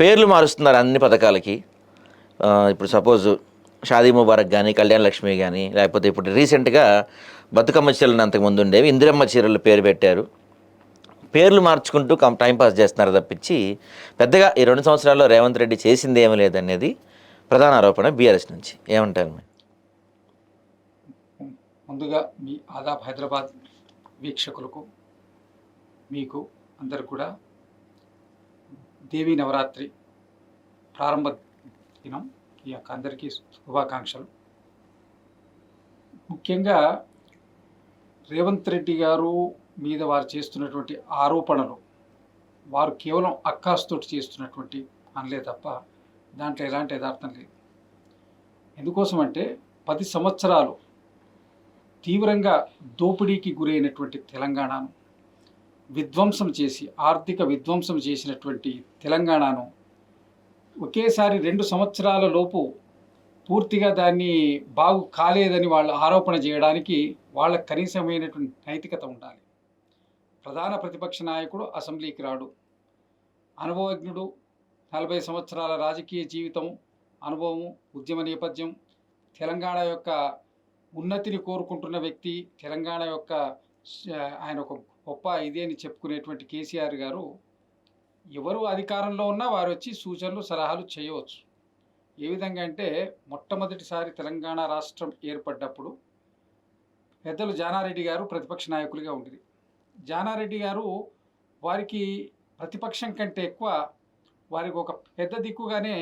పేర్లు మారుస్తున్నారు అన్ని పథకాలకి. ఇప్పుడు సపోజ్ షాదీ ముబారక్ కానీ, కళ్యాణ లక్ష్మి కానీ, లేకపోతే ఇప్పుడు రీసెంట్గా బతుకమ్మ చీరలు అంతకుముందు ఉండేవి, ఇందిరమ్మ చీరలు పేరు పెట్టారు. పేర్లు మార్చుకుంటూ టైంపాస్ చేస్తున్నారు తప్పించి పెద్దగా ఈ 2 సంవత్సరాల్లో రేవంత్ రెడ్డి చేసింది ఏమీ లేదనేది ప్రధాన ఆరోపణ బీఆర్ఎస్ నుంచి. ఏమంటారు? ముందుగా మీ ఆదాబ్ హైదరాబాద్ వీక్షకులకు, మీకు అందరు కూడా దేవీ నవరాత్రి ప్రారంభ దినం ఈ యొక్క అందరికీ శుభాకాంక్షలు. ముఖ్యంగా రేవంత్ రెడ్డి గారు మీద వారు చేస్తున్నటువంటి ఆరోపణలు వారు కేవలం అక్కాస్తోటి చేస్తున్నటువంటి అనలే తప్ప దాంట్లో ఎలాంటి యథార్థం లేదు. ఎందుకోసం అంటే 10 సంవత్సరాలు తీవ్రంగా దోపిడీకి గురైనటువంటి తెలంగాణను విధ్వంసం చేసి, ఆర్థిక విధ్వంసం చేసినటువంటి తెలంగాణను ఒకేసారి 2 సంవత్సరాల లోపు పూర్తిగా దాన్ని బాగు కాలేదని వాళ్ళు ఆరోపణ చేయడానికి వాళ్ళకు కనీసమైనటువంటి నైతికత ఉండాలి. ప్రధాన ప్రతిపక్ష నాయకుడు అసెంబ్లీకి రాడు, అనుభవజ్ఞుడు, 40 సంవత్సరాల రాజకీయ జీవితం, అనుభవము, ఉద్యమ నేపథ్యం, తెలంగాణ యొక్క ఉన్నతిని కోరుకుంటున్న వ్యక్తి, తెలంగాణ యొక్క ఆయన ఒక గొప్ప ఇదే అని చెప్పుకునేటువంటి కేసీఆర్ గారు ఎవరు అధికారంలో ఉన్నా వారు వచ్చి సూచనలు సలహాలు చేయవచ్చు. ఏ విధంగా అంటే మొట్టమొదటిసారి తెలంగాణ రాష్ట్రం ఏర్పడ్డప్పుడు పెద్దలు జానారెడ్డి గారు ప్రతిపక్ష నాయకులుగా ఉండేది. జానారెడ్డి గారు వారికి ప్రతిపక్షం కంటే ఎక్కువ వారికి ఒక పెద్ద దిక్కుగానే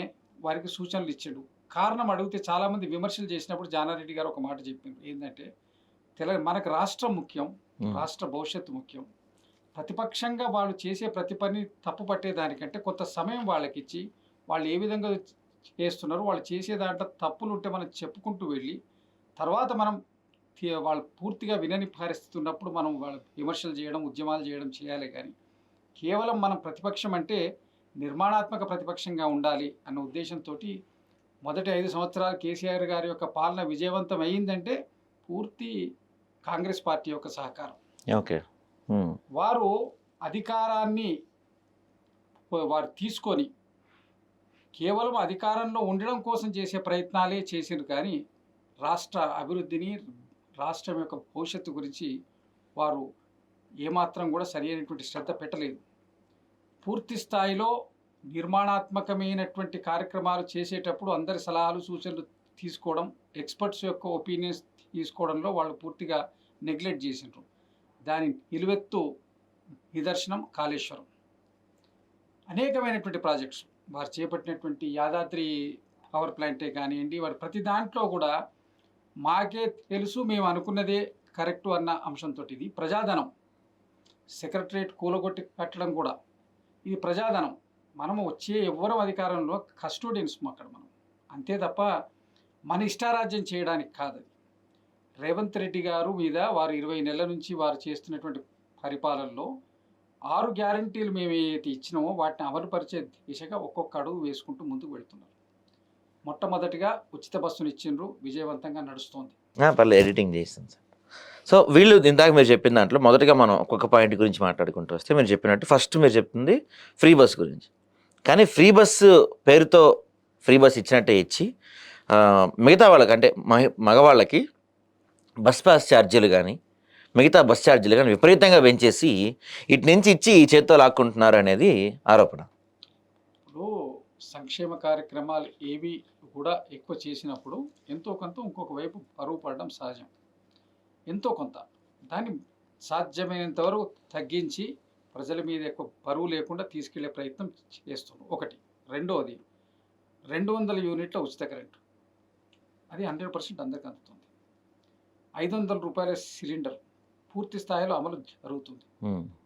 వారికి సూచనలు ఇచ్చాడు. కారణం అడిగితే చాలామంది విమర్శలు చేసినప్పుడు జానారెడ్డి గారు ఒక మాట చెప్పింది ఏంటంటే, మనకు రాష్ట్రం ముఖ్యం, రాష్ట్ర భవిష్యత్తు ముఖ్యం. ప్రతిపక్షంగా వాళ్ళు చేసే ప్రతి పని తప్పు పట్టేదానికంటే కొంత సమయం వాళ్ళకి ఇచ్చి వాళ్ళు ఏ విధంగా చేస్తున్నారు, వాళ్ళు చేసే దాంట్లో తప్పులు ఉంటే మనం చెప్పుకుంటూ వెళ్ళి తర్వాత మనం వాళ్ళు పూర్తిగా వినని పరిస్థితి ఉన్నప్పుడు మనం వాళ్ళ విమర్శలు చేయడం, ఉద్యమాలు చేయడం చేయాలి. కానీ కేవలం మనం ప్రతిపక్షం అంటే నిర్మాణాత్మక ప్రతిపక్షంగా ఉండాలి అన్న ఉద్దేశంతో మొదటి 5 సంవత్సరాలు కేసీఆర్ గారి యొక్క పాలన విజయవంతం అయ్యిందంటే పూర్తి కాంగ్రెస్ పార్టీ యొక్క సహకారం. ఓకే, వారు అధికారాన్ని వారు తీసుకొని కేవలం అధికారంలో ఉండడం కోసం చేసే ప్రయత్నాలే చేశారు. కానీ రాష్ట్ర అభివృద్ధిని, రాష్ట్రం యొక్క భవిష్యత్తు గురించి వారు ఏమాత్రం కూడా సరి అయినటువంటి శ్రద్ధ పెట్టలేదు. పూర్తి స్థాయిలో నిర్మాణాత్మకమైనటువంటి కార్యక్రమాలు చేసేటప్పుడు అందరి సలహాలు సూచనలు తీసుకోవడం, ఎక్స్పర్ట్స్ యొక్క ఒపీనియన్స్ తీసుకోవడంలో వాళ్ళు పూర్తిగా నెగ్లెక్ట్ చేసినారు. దాని నిలువెత్తు నిదర్శనం కాళేశ్వరం. అనేకమైనటువంటి ప్రాజెక్ట్స్ వారు చేపట్టినటువంటి యాదాద్రి పవర్ ప్లాంటే కానివ్వండి, వారు ప్రతి దాంట్లో కూడా మాకే తెలుసు, మేము అనుకున్నదే కరెక్టు అన్న అంశంతో ఇది ప్రజాధనం. సెక్రటరేట్ కూలగొట్టి కట్టడం కూడా ఇది ప్రజాధనం. మనము వచ్చే ఎవ్వరం అధికారంలో కస్టోడియన్స్ అక్కడ మనం, అంతే తప్ప మన ఇష్టారాజ్యం చేయడానికి కాదు. రేవంత్ రెడ్డి గారు మీద వారు 20 నెలల నుంచి వారు చేస్తున్నటువంటి పరిపాలనలో 6 గ్యారంటీలు మేము ఏదైతే ఇచ్చినామో వాటిని అమలుపరిచే దిశగా ఒక్కొక్క అడుగు వేసుకుంటూ ముందుకు వెళ్తున్నారు. మొట్టమొదటిగా ఉచిత బస్సును ఇచ్చిండ్రు, విజయవంతంగా నడుస్తోంది. పర్లేదు, ఎడిటింగ్ చేస్తాను సార్. సో వీళ్ళు ఇందాక మీరు చెప్పిన దాంట్లో మొదటగా మనం ఒక్కొక్క పాయింట్ గురించి మాట్లాడుకుంటూ వస్తే, మీరు చెప్పినట్టు ఫస్ట్ మీరు చెప్తుంది ఫ్రీ బస్ గురించి. కానీ ఫ్రీ బస్సు పేరుతో ఫ్రీ బస్ ఇచ్చినట్టే ఇచ్చి మిగతా వాళ్ళకి అంటే మగవాళ్ళకి బస్ పాస్ ఛార్జీలు కానీ మిగతా బస్ ఛార్జీలు కానీ విపరీతంగా పెంచేసి ఇటు నుంచి ఇచ్చి ఈ చేత్తో లాక్కుంటున్నారు అనేది ఆరోపణ. ఇప్పుడు సంక్షేమ కార్యక్రమాలు ఏవి కూడా ఎక్కువ చేసినప్పుడు ఎంతో కొంత ఇంకొక వైపు పరువు పడడం సహజం. ఎంతో కొంత దాన్ని సాధ్యమైనంత వరకు తగ్గించి ప్రజల మీద ఎక్కువ బరువు లేకుండా తీసుకెళ్లే ప్రయత్నం చేస్తున్నాం. ఒకటి. రెండవది 200 యూనిట్ల ఉచిత కరెంటు, అది 100% అందరికీ అందుతుంది. 500 రూపాయల సిలిండర్ పూర్తి స్థాయిలో అమలు జరుగుతుంది.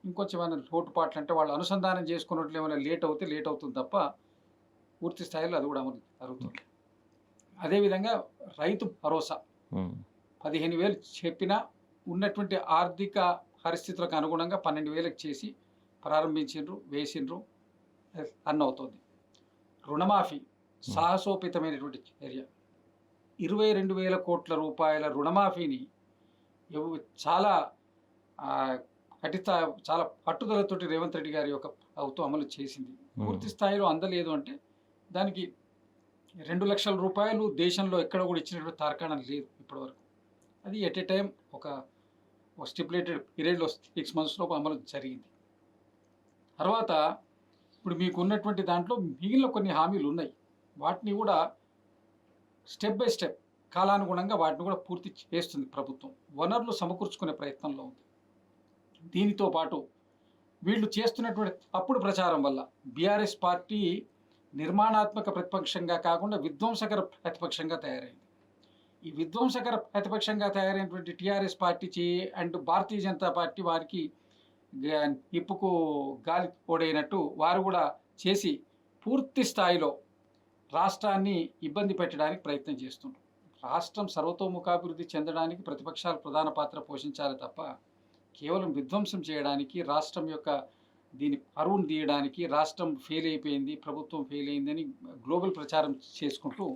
ఇంకొంచెం ఏమైనా లోటుపాట్లు అంటే వాళ్ళు అనుసంధానం చేసుకున్నట్లు ఏమైనా లేట్ అవుతుంది తప్ప పూర్తి స్థాయిలో అది కూడా అమలు జరుగుతుంది. అదేవిధంగా రైతు భరోసా 15,000 చెప్పినా ఉన్నటువంటి ఆర్థిక పరిస్థితులకు అనుగుణంగా 12,000 చేసి ప్రారంభించిండ్రు, వేసిండ్రు, రన్ అవుతుంది. రుణమాఫీ సాహసోపేతమైనటువంటి చర్య. 22,000 కోట్ల రూపాయల రుణమాఫీని చాలా చాలా పట్టుదలతోటి రేవంత్ రెడ్డి గారి యొక్క ప్రభుత్వం అమలు చేసింది. పూర్తి స్థాయిలో అందలేదు అంటే దానికి 2 లక్షల రూపాయలు దేశంలో ఎక్కడ కూడా ఇచ్చినటువంటి తార్కాణం లేదు ఇప్పటివరకు. అది ఎట్ ఏ టైం ఒక స్టిపులేటెడ్ పీరియడ్లో 6 మంత్స్లో అమలు జరిగింది. తర్వాత ఇప్పుడు మీకు ఉన్నటువంటి దాంట్లో మిగిలిన కొన్ని హామీలు ఉన్నాయి. వాటిని కూడా స్టెప్ బై స్టెప్ కాలానుగుణంగా వాటిని కూడా పూర్తి చేస్తుంది ప్రభుత్వం. వనరులు సమకూర్చుకునే ప్రయత్నంలో ఉంది. దీనితో పాటు వీళ్ళు చేస్తున్నటువంటి తప్పుడు ప్రచారం వల్ల బీఆర్ఎస్ పార్టీ నిర్మాణాత్మక ప్రతిపక్షంగా కాకుండా విధ్వంసకర ప్రతిపక్షంగా తయారైంది. ఈ విధ్వంసకర ప్రతిపక్షంగా తయారైనటువంటి TRS party and Bharatiya Janata Party వారికి నిప్పుకు గాలి తోడైనట్టు వారు కూడా చేసి పూర్తి స్థాయిలో రాష్ట్రాన్ని ఇబ్బంది పెట్టడానికి ప్రయత్నం చేస్తున్నారు. రాష్ట్రం సర్వతోముఖాభివృద్ధి చెందడానికి ప్రతిపక్షాలు ప్రధాన పాత్ర పోషించాలి తప్ప కేవలం విధ్వంసం చేయడానికి, రాష్ట్రం యొక్క దీని పరువును తీయడానికి, రాష్ట్రం ఫెయిల్ అయిపోయింది, ప్రభుత్వం ఫెయిల్ అయిందని గ్లోబల్ ప్రచారం చేసుకుంటూ